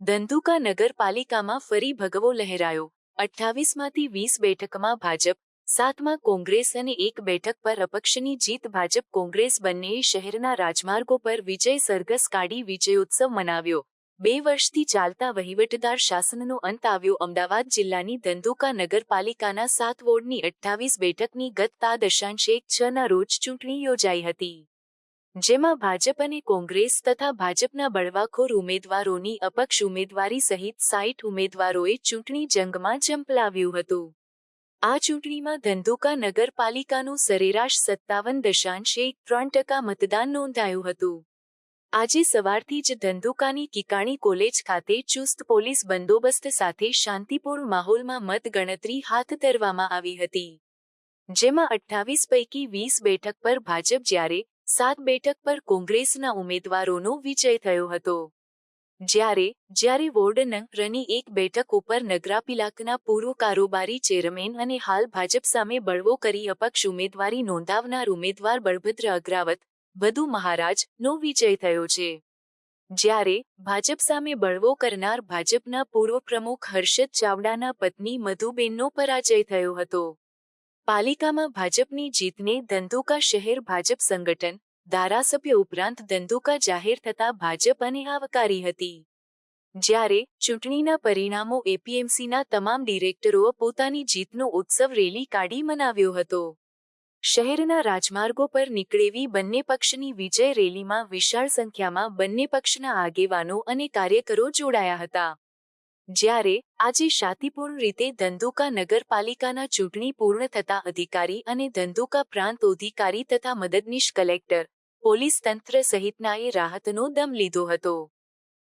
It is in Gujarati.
ધંધુકા નગરપાલિકામાં ફરી ભગવો લહેરાયો। 28માંથી 20 બેઠકમાં ભાજપ, 7માં કોંગ્રેસ અને 1 બેઠક પર અપક્ષની જીત। ભાજપ કોંગ્રેસ બંનેએ શહેરના રાજમાર્ગો પર વિજય સરઘસ કાઢી વિજયોત્સવ મનાવ્યો। 2 વર્ષથી ચાલતા વહીવટદાર શાસનનો અંત આવ્યો। અમદાવાદ જિલ્લાની ધંધુકા નગરપાલિકાના 7 વોર્ડની 28 બેઠકની ગત તા દશાંશ 1/6ના રોજ ચૂંટણી યોજાઈ હતી, જેમાં ભાજપ અને કોંગ્રેસ તથા ભાજપના બળવાખોર ઉમેદવારોની અપક્ષ ઉમેદવારી સહિત 60 ઉમેદવારોએ ચૂંટણી જંગમાં ઝંપલાવ્યું હતું। આ ચૂંટણીમાં ધંધુકા નગરપાલિકાનું સરેરાશ 57.13% મતદાન નોંધાયું હતું। આજે સવારથી જ ધંધુકાની કિકાણી કોલેજ ખાતે ચુસ્ત પોલીસ બંદોબસ્ત સાથે શાંતિપૂર્ણ માહોલમાં મતગણતરી હાથ ધરવામાં આવી હતી, જેમાં 28 પૈકી 20 બેઠક પર ભાજપ જ્યારે 7 બેઠક પર કોંગ્રેસના ઉમેદવારોનો વિજય થયો હતો। જ્યારે વોર્ડ નં. 1 બેઠક ઉપર નગરપાલિકાના પૂર્વ કારોબારી ચેરમેન અને હાલ ભાજપ સામે બળવો કરી અપક્ષ ઉમેદવારી નોંધાવનાર ઉમેદવાર બળભદ્ર અગ્રાવત, વધુ મહારાજનો વિજય થયો છે, જ્યારે ભાજપ સામે બળવો કરનાર ભાજપના પૂર્વ પ્રમુખ હર્ષદ ચાવડાના પત્ની મધુબેનનો પરાજય થયો હતો। પાલિકામાં ભાજપની જીતને ધંધુકા શહેર ભાજપ સંગઠન, ધારાસભ્ય ઉપરાંત ધંધુકા જાહેર થતા ભાજપ અને આવકારી હતી, જ્યારે ચૂંટણીના પરિણામો એપીએમસીના તમામ ડિરેક્ટરોએ પોતાની જીતનો ઉત્સવ રેલી કાઢી મનાવ્યો હતો। શહેરના રાજમાર્ગો પર નીકળેલી બંને પક્ષની વિજય રેલીમાં વિશાળ સંખ્યામાં બંને પક્ષના આગેવાનો અને કાર્યકરો જોડાયા હતા, જ્યારે આજે શાંતિપૂર્ણ રીતે ધંધુકા નગરપાલિકાના ચૂંટણી પૂર્ણ થતા અધિકારી અને ધંધુકા પ્રાંત અધિકારી તથા મદદનીશ કલેક્ટર, પોલીસ તંત્ર સહિતનાએ રાહતનો દમ લીધો હતો।